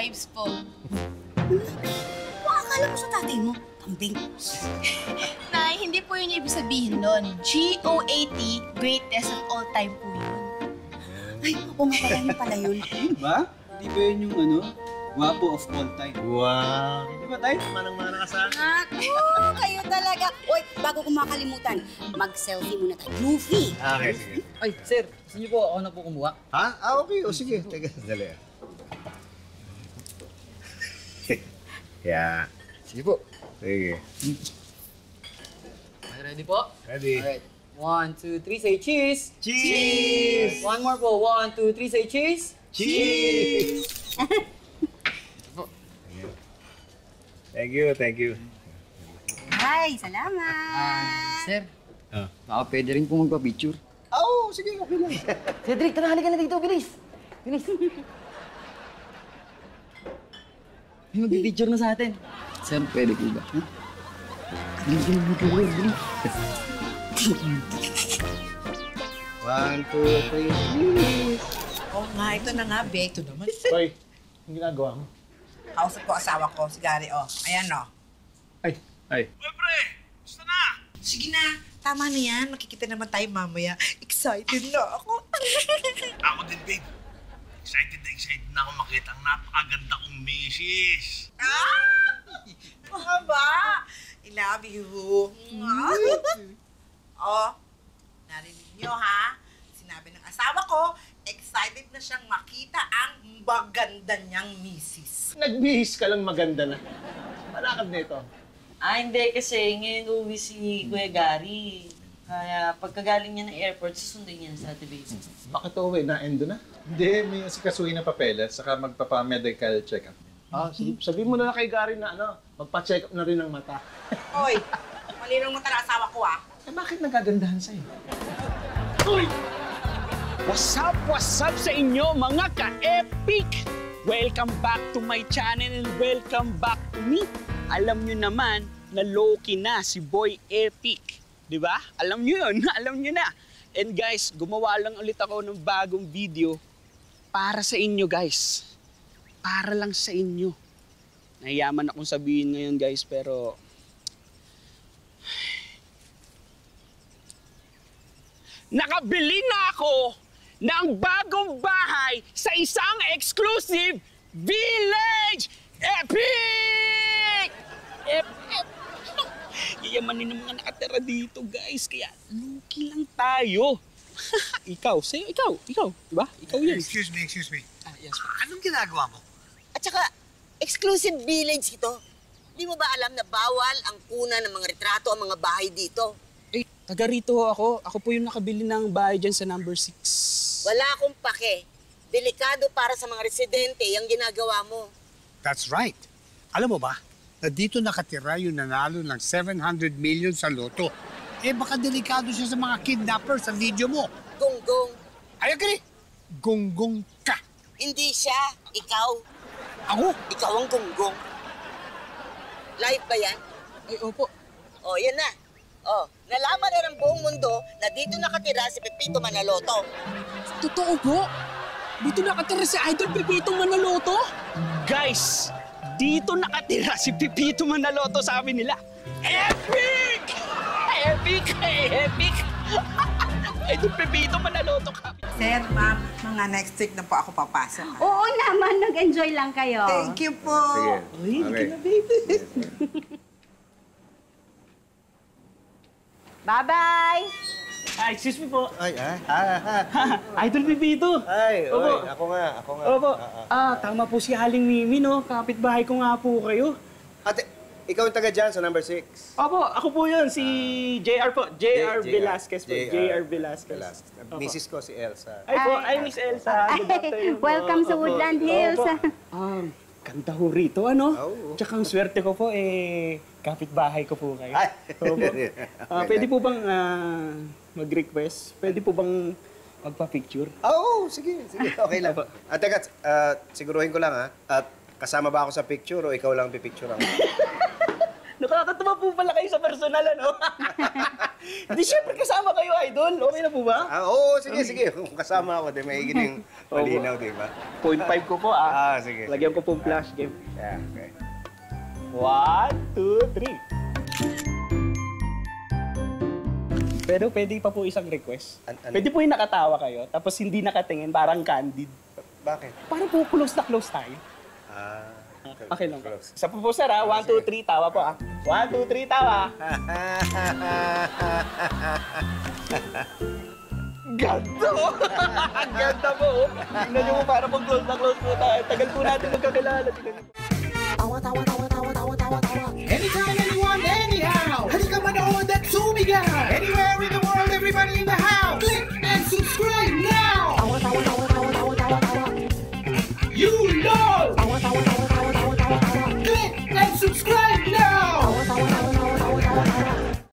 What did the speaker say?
vibes po. Akala mo sa tatay mo, kambing. Nay, hindi po yun yung ibig sabihin nun. GOAT, greatest of all time po yun. Ay, umapalahin pala yun. Ba? Di ba yun yung ano? Guwapo of all time. Wow! Di ba tayo? Manang-mana ka sa akin. Ako, kayo talaga. Uy, bago ko makalimutan, mag-selfie muna tayo. Goofy! Okay, sige. Ay, sir, gusto niyo po ako na po kumuha? Ha? Okay. O sige. Teka, dali. Yeah. Sige po. Sige. Okay, ready po? Ready. Alright. 1, 2, 3, say cheese! Cheese! One more po. 1, 2, 3, say cheese! Cheese! Thank you, thank you. Ay, salamat! Sir, baka pwede rin po magpa-picture. Oo, sige, okay lang. Cedric, tara, halika na dito, bilis! Bilis! May mag-picture na sa atin. Sir, pwede po ba? Bilis, bilis. 1, 2, 3, cheese! Oo nga, ito na nga, be. Ito naman. Hoy, ang ginagawa mo? Kausap ko asawa ko, si Gary, oh. Ayan, oh. Ay. Uy, pre! Gusto na? Sige na, tama na yan. Makikita naman tayo mamaya. Excited na ako. Ako din, babe. Excited na ako makita ang napakaganda kong misis. Mga ba? I love you. Oh, narinig niyo, ha? Sinabi ng asawa ko, excited na siyang makita ang maganda niyang misis. Nagbihis ka lang maganda na. Malakad nito. Hindi kasi ngayon uwi si Kuya Gary. Kaya pagkagaling niya ng airport, susunduin niya na sa Ate Baby. Bakit uwi? Na-endo na? Hindi, may asikasuhin na papeles, saka magpapa-medical check-up. Sabihin mo na kay Gary na magpa-check up na rin ang mata. Hoy, malinong mo tara asawa ko, ah. Bakit nagagandahan sa'yo? What's up sa inyo mga ka-epic? Welcome back to my channel and welcome back to me. Alam nyo naman na low-key na si Boy Epic. Di ba? Alam nyo yun, alam nyo na. And guys, gumawa lang ulit ako ng bagong video para sa inyo guys. Para lang sa inyo. Nahiyaman akong sabihin ngayon guys, pero nakabili na ako ng bagong bahay sa isang exclusive village! Epic! Yayamanin ng mga nakatira dito, guys. Kaya, lucky lang tayo. Ikaw, diba? Ikaw yun. Excuse me. Yes, Anong ginagawa mo? At saka, exclusive village ito. Di mo ba alam na bawal ang kuna ng mga retrato ang mga bahay dito? Eh, taga rito ako. Ako po yung nakabili ng bahay dyan sa number 6. Wala akong pake. Delikado para sa mga residente ang ginagawa mo. That's right. Alam mo ba, na dito nakatira yung nanalo ng 700 million sa loto. Eh, baka delikado siya sa mga kidnapper sa video mo. Gonggong. I agree. Gonggong ka. Hindi siya. Ikaw. Ako? Ikaw ang gonggong. Live ba yan? Ay, opo. Oh, yan na. Oh, nalaman na ng buong mundo na dito nakatira si Pepito Manaloto. Totoo po? Dito nakatira si Idol Pepito Manaloto? Guys, dito nakatira si Pepito Manaloto, sabi nila. Epic! Epic! Epic! Idol Pepito Manaloto kami. Sir, ma'am, mga next week na po ako papasok. Oo naman, nag-enjoy lang kayo. Thank you po. Sige. Uy, Okay. na, baby. Bye-bye! Excuse me po. Ay. Idol Pepito. Ay, Opo. ako nga. Opo. Tama po si Aling Mimi, no? Kapitbahay ko nga po kayo. Ate, ikaw yung taga dyan sa number 6. Opo, ako po yun, si JR po. JR Velasquez po. JR Velasquez. Mrs. ko si Elsa. Ay, Miss Elsa. Good afternoon po. Welcome sa Woodland Hills. Ganda ho rito, ano? Oo. Tsaka ang swerte ko po, kapitbahay ko po kayo. Ay. Opo. Pwede po bang mag-request? Pwede po bang magpa-picture? Oo, sige. Okay lang. Teka, siguruhin ko lang ha. At kasama ba ako sa picture o ikaw lang pipicture ako? Nakakatawa po pala kayo sa personal, ano? Hindi, syempre kasama kayo, idol. Okay na po ba? Oo, sige. Kung kasama ako, di maigit yung malinaw, di ba? 0.5 ko po, Sige. Lagyan ko pong flash game. Yeah, okay. 1, 2, 3. Pero pwede pa po isang request. Pwede po yung nakatawa kayo, tapos hindi nakatingin, parang candid. Bakit? Parang po close na close tayo. Okay lang po. Isa po po, sir, 1, 2, 3, tawa po, 1, 2, 3, tawa. Ganda! Ang ganda po, oh. Tingnan niyo po, parang po close na close po tayo. Tagal po natin magkakilala. Tawa, tawa, tawa, tawa, tawa, tawa, tawa. Anytime